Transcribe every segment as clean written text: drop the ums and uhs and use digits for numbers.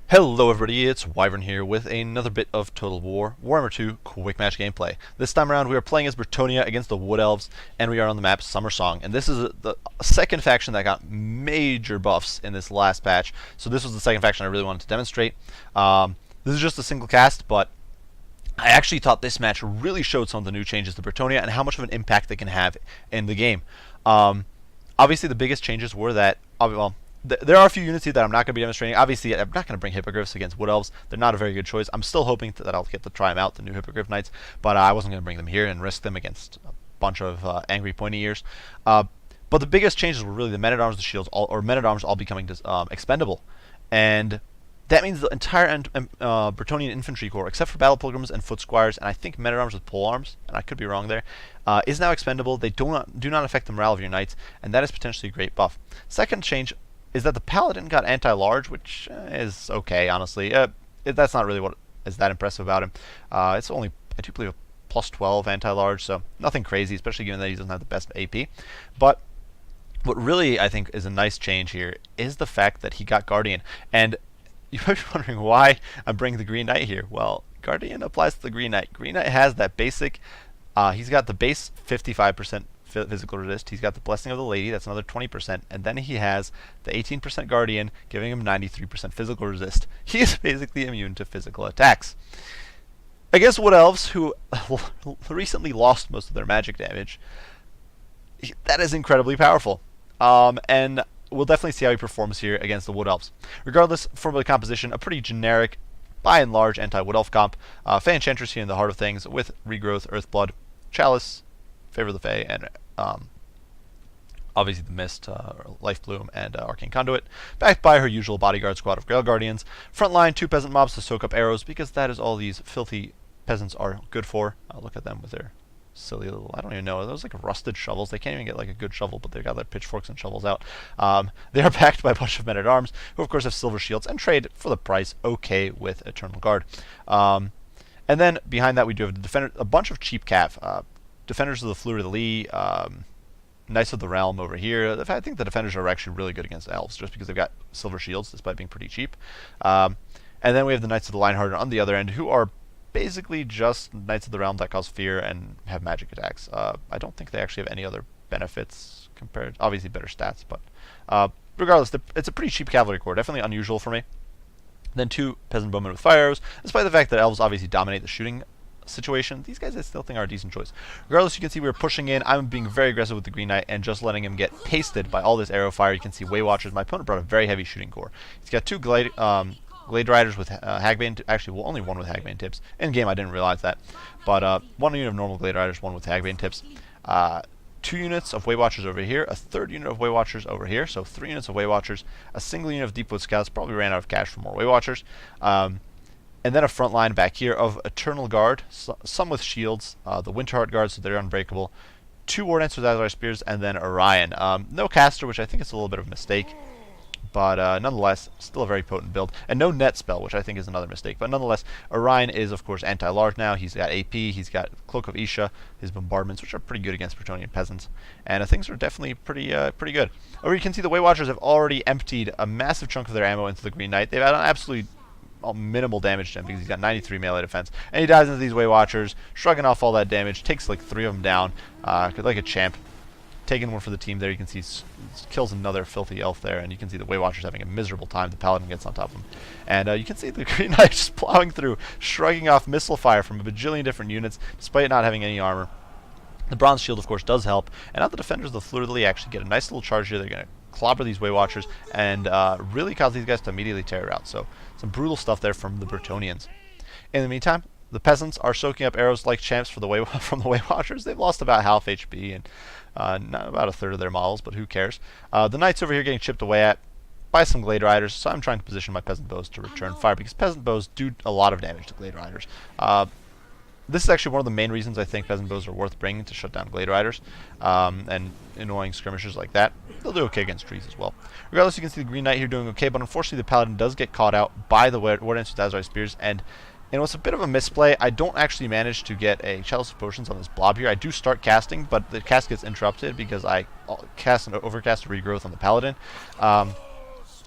Hello everybody, it's Wyvern here with another bit of Total War Warhammer 2 quick match gameplay. This time around we are playing as Brettonia against the Wood Elves, and we are on the map Summer Song. And this is the second faction that got major buffs in this last patch, so this was the second faction I really wanted to demonstrate. This is just a single cast, but I actually thought this match really showed some of the new changes to Brettonia and how much of an impact they can have in the game. Obviously the biggest changes were that, there are a few units here that I'm not going to be demonstrating. Obviously, I'm not going to bring Hippogriffs against Wood Elves. They're not a very good choice. I'm still hoping that I'll get to try them out, the new Hippogriff Knights, but I wasn't going to bring them here and risk them against a bunch of angry pointy ears. But the biggest changes were really the Men-at-Arms, the Shields, or Men-at-Arms all becoming expendable. And that means the entire Brettonian Infantry Corps, except for Battle Pilgrims and Foot Squires, and I think Men-at-Arms with Pole Arms, and I could be wrong there, is now expendable. They do not affect the morale of your Knights, and that is potentially a great buff. Second change is that the Paladin got anti-large, which is okay, honestly. That's not really what is that impressive about him. It's only, I do believe, a plus 12 anti-large, so nothing crazy, especially given that he doesn't have the best AP. But what really, I think, is a nice change here is the fact that he got Guardian. And you might be wondering why I'm bringing the Green Knight here. Well, Guardian applies to the Green Knight. Green Knight has that basic, he's got the base 55% physical resist. He's got the Blessing of the Lady, that's another 20%, and then he has the 18% Guardian, giving him 93% physical resist. He is basically immune to physical attacks. Against Wood Elves, who recently lost most of their magic damage, that is incredibly powerful. And we'll definitely see how he performs here against the Wood Elves. Regardless, for the composition, a pretty generic, by and large, anti-Wood Elf comp. Fey Enchantress here in the heart of things, with Regrowth, Earthblood, Chalice, Favor of the Fae, and obviously the Mist, Life Bloom, and Arcane Conduit, backed by her usual bodyguard squad of Grail Guardians. Frontline, 2 peasant mobs to soak up arrows, because that is all these filthy peasants are good for. Look at them with their silly little, I don't even know, those like rusted shovels. They can't even get like a good shovel, but they've got their pitchforks and shovels out. They are backed by a bunch of Men-at-Arms, who of course have silver shields, and trade for the price okay with Eternal Guard. And then behind that we do have the defender, a bunch of cheap cav. Defenders of the Fleur de Lis, Knights of the Realm over here. I think the defenders are actually really good against elves, just because they've got silver shields, despite being pretty cheap. And then we have the Knights of the Lionheart on the other end, who are basically just Knights of the Realm that cause fear and have magic attacks. I don't think they actually have any other benefits compared. Obviously better stats, but regardless, it's a pretty cheap cavalry corps. Definitely unusual for me. Then 2 peasant bowmen with fire arrows, despite the fact that elves obviously dominate the shooting situation. These guys I still think are a decent choice. Regardless, you can see we're pushing in. I'm being very aggressive with the Green Knight and just letting him get pasted by all this arrow fire. You can see Way Watchers. My opponent brought a very heavy shooting corps. He's got 2 Glade Riders with Hagbane, actually only 1 with Hagbane tips. In game I didn't realize that, but 1 unit of normal Glade Riders, 1 with Hagbane tips. 2 units of Way Watchers over here, a 3rd unit of Way Watchers over here, so 3 units of Way Watchers, a single unit of Deepwood Scouts. Probably ran out of cash for more Way Watchers. And then a front line back here of Eternal Guard, some with shields, the Winterheart Guard, so they're unbreakable, 2 War Dancers with Azure Spears, and then Orion. No caster, which I think is a little bit of a mistake, but nonetheless, still a very potent build. And no net spell, which I think is another mistake. But nonetheless, Orion is, of course, anti-large now. He's got AP, he's got Cloak of Isha, his bombardments, which are pretty good against Brettonian peasants. And things are definitely pretty good. Over you can see the Way Watchers have already emptied a massive chunk of their ammo into the Green Knight. They've had an absolutely minimal damage to him because he's got 93 melee defense, and he dives into these Way Watchers, shrugging off all that damage, takes like 3 of them down, like a champ, taking one for the team there. You can see kills another filthy elf there, and you can see the Way Watchers having a miserable time. The Paladin gets on top of him, and you can see the Green Knight just plowing through, shrugging off missile fire from a bajillion different units, despite not having any armor. The Bronze Shield, of course, does help, and now the defenders of the Fleur de Lis actually get a nice little charge here. They're going to clobber these Way Watchers and really cause these guys to immediately tear out. So some brutal stuff there from the Brettonians. In the meantime, the peasants are soaking up arrows like champs from the Way Watchers. They've lost about half HP and not about a 3rd of their models, but who cares? The Knights over here getting chipped away at by some Glade Riders, so I'm trying to position my peasant bows to return fire, because peasant bows do a lot of damage to Glade Riders. This is actually one of the main reasons I think peasant bows are worth bringing to shut down Glade Riders and annoying skirmishers like that. They'll do okay against trees as well. Regardless, you can see the Green Knight here doing okay, but unfortunately the Paladin does get caught out by the War Dancers with Azure Spears, and it's a bit of a misplay. I don't actually manage to get a Chalice of Potions on this blob here. I do start casting, but the cast gets interrupted because I cast an overcast Regrowth on the Paladin.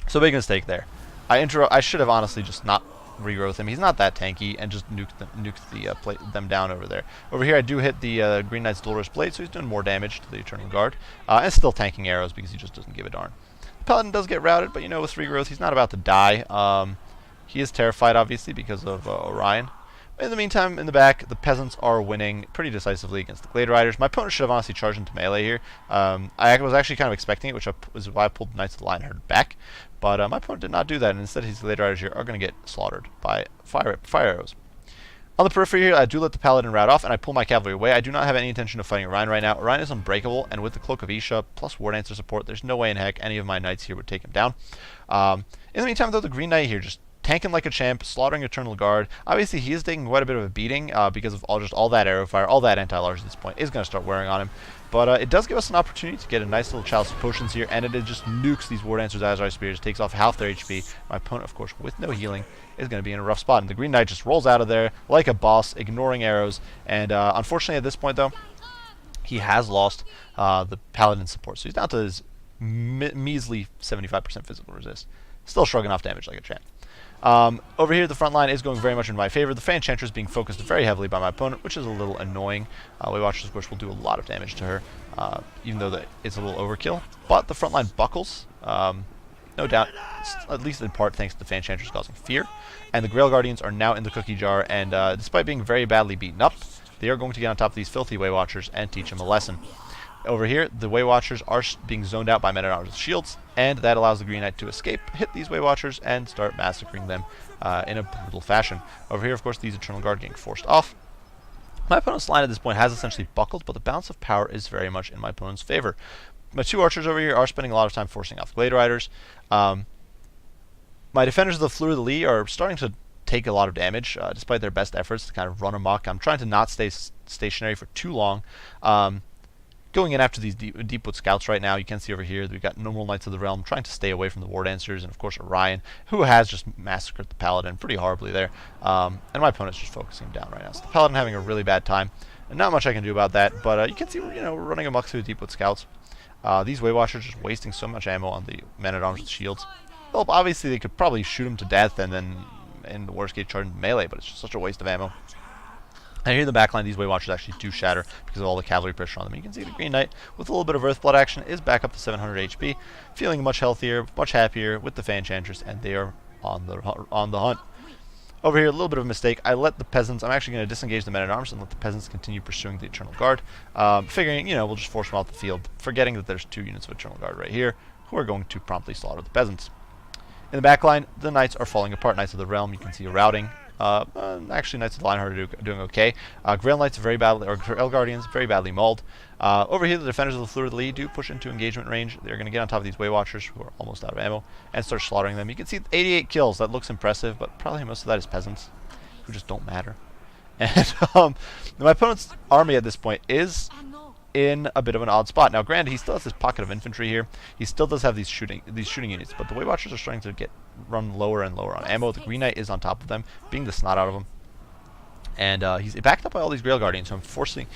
So big mistake there. I should have honestly just not regrowth him. He's not that tanky, and just nuked them down over there. Over here, I do hit the Green Knight's Dolorous Blade, so he's doing more damage to the Eternal Guard, and still tanking arrows because he just doesn't give a darn. The Paladin does get routed, but you know, with regrowth, he's not about to die. He is terrified, obviously, because of Orion. In the meantime, in the back, the peasants are winning pretty decisively against the Glade Riders. My opponent should have honestly charged into melee here. I was actually kind of expecting it, which is why I pulled the Knights of the Lionheart back. But my opponent did not do that, and instead his Glade Riders here are going to get slaughtered by fire arrows. On the periphery here, I do let the Paladin rout off, and I pull my cavalry away. I do not have any intention of fighting Orion right now. Orion is unbreakable, and with the Cloak of Isha plus War Dancer support, there's no way in heck any of my Knights here would take him down. In the meantime, though, the Green Knight here just tanking like a champ, slaughtering Eternal Guard. Obviously, he is taking quite a bit of a beating because of all that arrow fire, all that anti-large at this point is going to start wearing on him. But it does give us an opportunity to get a nice little Chalice of Potions here, and it just nukes these War Dancers as our spears, takes off half their HP. My opponent, of course, with no healing, is going to be in a rough spot. And the Green Knight just rolls out of there like a boss, ignoring arrows. And unfortunately, at this point, though, he has lost the Paladin support. So he's down to his measly 75% physical resist. Still shrugging off damage like a champ. Over here, the front line is going very much in my favor. The Fan Enchantress being focused very heavily by my opponent, which is a little annoying. Weight Watchers, of course, will do a lot of damage to her, even though it's a little overkill. But the front line buckles, no doubt, at least in part thanks to the Fan Enchantress causing fear. And the Grail Guardians are now in the cookie jar, and despite being very badly beaten up, they are going to get on top of these filthy Weight Watchers and teach them a lesson. Over here, the Weight Watchers are being zoned out by Men-at-Arms with shields, and that allows the Green Knight to escape, hit these Weight Watchers, and start massacring them in a brutal fashion. Over here, of course, these Eternal Guard getting forced off. My opponent's line at this point has essentially buckled, but the balance of power is very much in my opponent's favor. My two archers over here are spending a lot of time forcing off Glade Riders. My defenders of the Fleur de Lis are starting to take a lot of damage, despite their best efforts to kind of run amok. I'm trying to not stay stationary for too long. Going in after these Deepwood Scouts right now, you can see over here that we've got normal Knights of the Realm trying to stay away from the War Dancers, and of course Orion, who has just massacred the Paladin pretty horribly there. And my opponent's just focusing him down right now. So the Paladin having a really bad time, and not much I can do about that, but you can see we're running amok through the Deepwood Scouts. These Weight Watchers just wasting so much ammo on the Men-at-Arms with shields. Well, obviously they could probably shoot him to death and then, in the worst case, charge into melee, but it's just such a waste of ammo. And here in the backline, these Weight Watchers actually do shatter because of all the cavalry pressure on them. You can see the Green Knight, with a little bit of Earthblood action, is back up to 700 HP, feeling much healthier, much happier with the Fan Enchantress, and they are on the hunt. Over here, a little bit of a mistake. I let the peasants, I'm actually going to disengage the Men-at-Arms and let the peasants continue pursuing the Eternal Guard, figuring, we'll just force them off the field, forgetting that there's 2 units of Eternal Guard right here, who are going to promptly slaughter the peasants. In the backline, the Knights are falling apart. Knights of the Realm, you can see a routing. Actually, Knights of the Lionheart are doing okay. Grail Knights very badly, or Grail Guardians very badly mauled. Over here, the defenders of the Fleur de Lis do push into engagement range. They're going to get on top of these Weight Watchers, who are almost out of ammo, and start slaughtering them. You can see 88 kills. That looks impressive, but probably most of that is peasants, who just don't matter. And my opponent's army at this point is in a bit of an odd spot. Now, granted, he still has this pocket of infantry here. He still does have these shooting units, but the Weight Watchers are starting to run lower and lower on ammo. The Green Knight is on top of them, beating the snot out of them. And he's backed up by all these Grail Guardians, so I'm forcing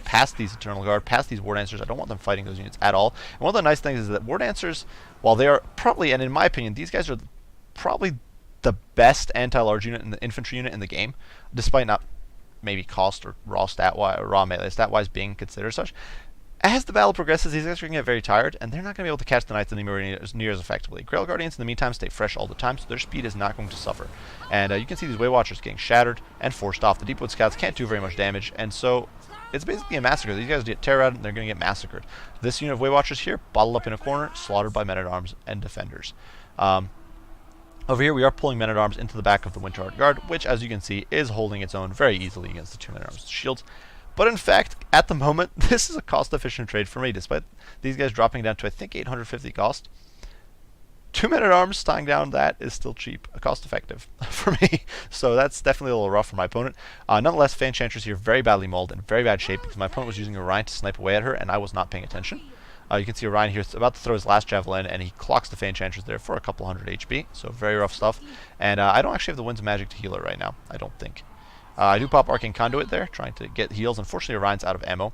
past these Eternal Guard, past these War Dancers. I don't want them fighting those units at all. And one of the nice things is that War Dancers, while they are probably, and in my opinion, these guys are probably the best anti-large unit in the infantry unit in the game, despite not maybe cost or raw stat-wise or raw melee stat-wise being considered such. As the battle progresses, these guys are going to get very tired, and they're not going to be able to catch the Knights anymore near as effectively. Grail Guardians, in the meantime, stay fresh all the time, so their speed is not going to suffer. And you can see these Weight Watchers getting shattered and forced off. The Deepwood Scouts can't do very much damage, and so it's basically a massacre. These guys get terrorized, and they're going to get massacred. This unit of Weight Watchers here, bottled up in a corner, slaughtered by Men-at-Arms and Defenders. Over here, we are pulling Men-at-Arms into the back of the Winterheart Guard, which, as you can see, is holding its own very easily against the 2 Men-at-Arms with shields. But in fact, at the moment, this is a cost-efficient trade for me, despite these guys dropping down to, I think, 850 cost. 2 Men-at-Arms tying down that is still cheap, cost-effective for me. So that's definitely a little rough for my opponent. Nonetheless, Fan Enchantress here very badly mauled, in very bad shape, because my opponent was using Orion to snipe away at her, and I was not paying attention. You can see Orion here about to throw his last javelin, and he clocks the Fan Enchantress there for a couple hundred HP, so very rough stuff. And I don't actually have the Winds of Magic to heal her right now, I don't think. I do pop Arcane Conduit there, trying to get heals. Unfortunately, Orion's out of ammo.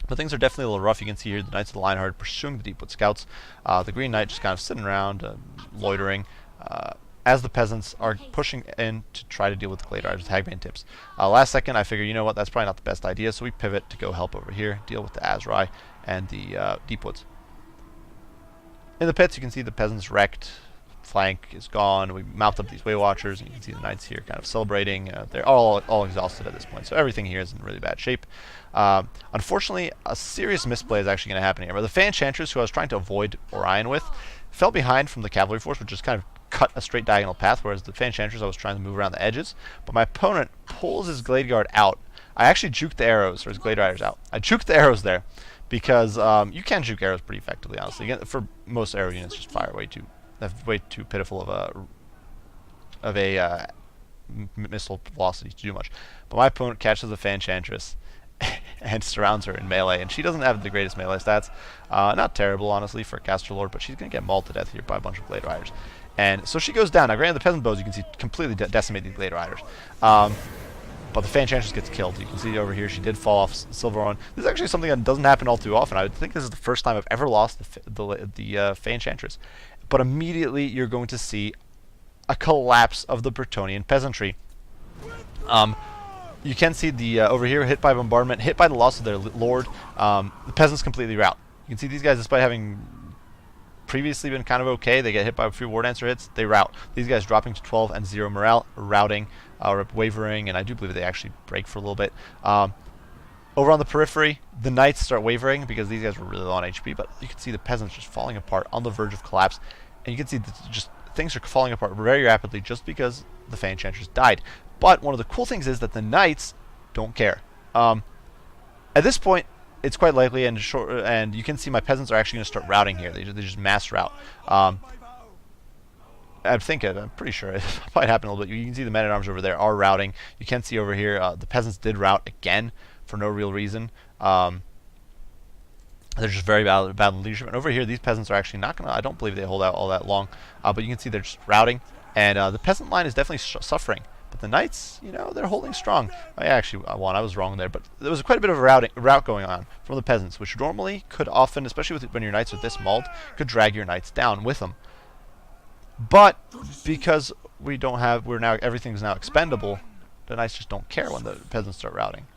But things are definitely a little rough. You can see here the Knights of the Lionheart pursuing the Deepwood Scouts. The Green Knight just kind of sitting around, loitering. as the peasants are pushing in to try to deal with the Glade Riders with Hagbane tips. Last second, I figured, you know what, that's probably not the best idea, so we pivot to go help over here, deal with the Azrai and the Deep Woods. In the pits, you can see the peasants wrecked. Flank is gone. We mounted up these Way Watchers, and you can see the knights here kind of celebrating. They're all exhausted at this point, so everything here is in really bad shape. Unfortunately, a serious misplay is actually going to happen here. But the Fan Enchantress, who I was trying to avoid Orion with, fell behind from the cavalry force, which just kind of cut a straight diagonal path, whereas the Fan Enchantress, I was trying to move around the edges. But my opponent pulls his Glade Guard out. I actually juked the arrows, or his Glade Riders out. I juked the arrows there, because you can juke arrows pretty effectively, honestly. Again, for most arrow units, just fire way too pitiful of a missile velocity to do much. But my opponent catches the Fan Enchantress and surrounds her in melee, and she doesn't have the greatest melee stats. Not terrible, honestly, for a Caster Lord, but she's going to get mauled to death here by a bunch of Glade Riders. And so she goes down. Now, granted, the Peasant Bows, you can see, completely decimate these Glade Riders. But the Fan Enchantress gets killed. You can see over here, she did fall off Silveron. This is actually something that doesn't happen all too often. I would think this is the first time I've ever lost the Fan Enchantress. But immediately, you're going to see a collapse of the Brettonian peasantry. You can see the over here, hit by bombardment, hit by the loss of their lord. The peasants completely rout. You can see these guys, despite having previously been kind of okay, they get hit by a few War Dancer hits, they rout. These guys dropping to 12 and 0 morale, routing, or wavering, and I do believe they actually break for a little bit. Over on the periphery, the knights start wavering because these guys were really low on HP, but you can see the peasants just falling apart on the verge of collapse, and you can see that just things are falling apart very rapidly just because the Fan Enchantress died. But one of the cool things is that the knights don't care. At this point, it's quite likely, and you can see my peasants are actually going to start routing here. They just mass rout. I'm pretty sure it might happen a little bit. You can see the men-at-arms over there are routing. You can see over here the peasants did rout again for no real reason. They're just very bad in leadership. And over here, these peasants are actually not going to, I don't believe they hold out all that long. But you can see they're just routing. And the peasant line is definitely suffering. But the knights, you know, they're holding strong. I actually won. I was wrong there. But there was quite a bit of a rout going on from the peasants, which normally could often, especially when your knights are this mauled, could drag your knights down with them. But because everything's now expendable, the knights just don't care when the peasants start routing.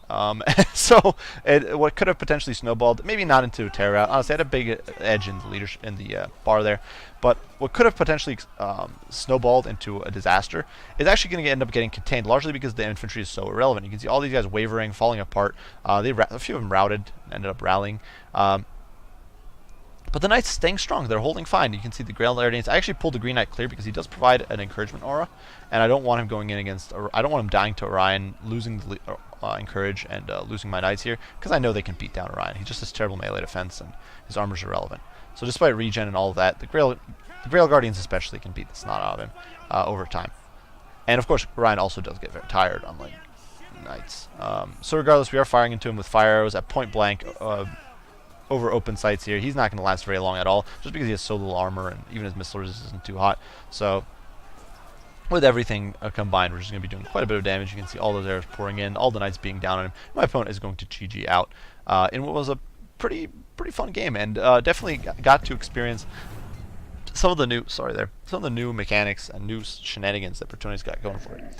So what could have potentially snowballed, maybe not into a terror rout. Honestly, I had a big edge in the leadership in the bar there. But what could have potentially snowballed into a disaster is actually going to end up getting contained, largely because the infantry is so irrelevant. You can see all these guys wavering, falling apart. A few of them routed, ended up rallying. But the knights staying strong. They're holding fine. You can see the Grail Guardians. I actually pulled the Green Knight clear because he does provide an encouragement aura, and I don't want him going in against. I don't want him dying to Orion, losing the encourage, and losing my knights here because I know they can beat down Orion. He just has terrible melee defense, and his armor's irrelevant. So despite regen and all of that, the Grail Guardians especially can beat the snot out of him over time. And of course, Orion also does get very tired, unlike knights. So regardless, we are firing into him with fire arrows at point blank. Over open sights here. He's not going to last very long at all, just because he has so little armor, and even his missile resistance isn't too hot. So, with everything combined, we're just going to be doing quite a bit of damage. You can see all those arrows pouring in, all the knights being down on him. My opponent is going to GG out in what was a pretty fun game, and definitely got to experience some of the new mechanics and new shenanigans that Brettonia's got going for it.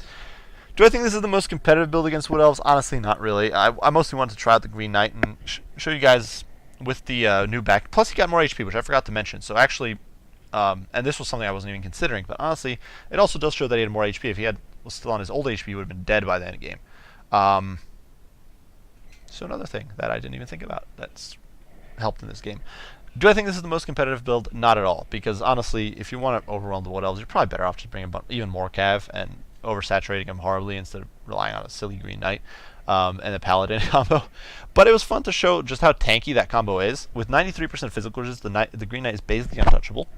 Do I think this is the most competitive build against Wood Elves? Honestly, not really. I mostly wanted to try out the Green Knight and show you guys with the new back. Plus, he got more HP, which I forgot to mention. So actually, and this was something I wasn't even considering, but honestly, it also does show that he had more HP. If he was still on his old HP, he would have been dead by the end of the game. So another thing that I didn't even think about that's helped in this game. Do I think this is the most competitive build? Not at all, because honestly, if you want to overwhelm the Wood Elves, you're probably better off just bringing even more cav and oversaturating them horribly instead of relying on a silly Green Knight. And a Paladin combo. But it was fun to show just how tanky that combo is. With 93% physical resist, the Green Knight is basically untouchable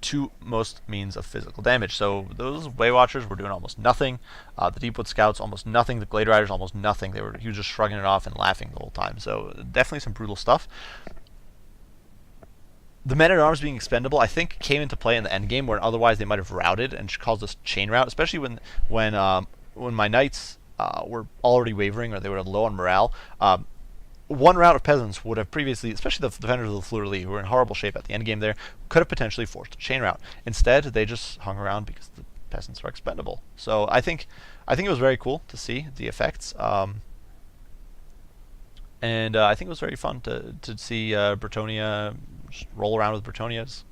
to most means of physical damage. So those Way Watchers were doing almost nothing. The Deepwood Scouts, almost nothing. The Glade Riders, almost nothing. He was just shrugging it off and laughing the whole time. So definitely some brutal stuff. The men-at-arms being expendable, I think, came into play in the endgame, where otherwise they might have routed and caused us chain rout, especially when my knights were already wavering, or they were low on morale. one route of peasants would have previously, especially the defenders of the Fleur-de-Lis, who were in horrible shape at the end game there, could have potentially forced a chain route. Instead, they just hung around because the peasants are expendable. So I think it was very cool to see the effects. And I think it was very fun to see Brettonia roll around with Brettonias.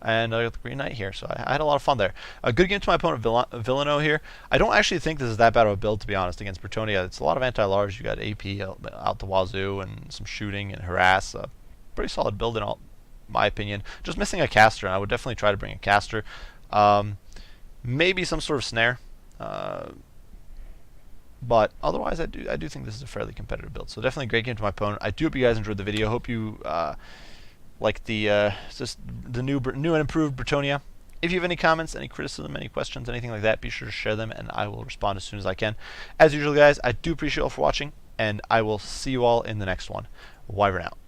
And I got the Green Knight here, so I had a lot of fun there. A good game to my opponent, Villano here. I don't actually think this is that bad of a build, to be honest, against Brettonia. It's a lot of anti-large. You got AP out the wazoo and some shooting and harass. Pretty solid build in my opinion. Just missing a caster, and I would definitely try to bring a caster. Maybe some sort of snare. But otherwise, I do think this is a fairly competitive build. So definitely a great game to my opponent. I do hope you guys enjoyed the video. Hope you like the new and improved Brettonia. If you have any comments, any criticism, any questions, anything like that, be sure to share them, and I will respond as soon as I can. As usual, guys, I do appreciate you all for watching, and I will see you all in the next one. Wyvern out.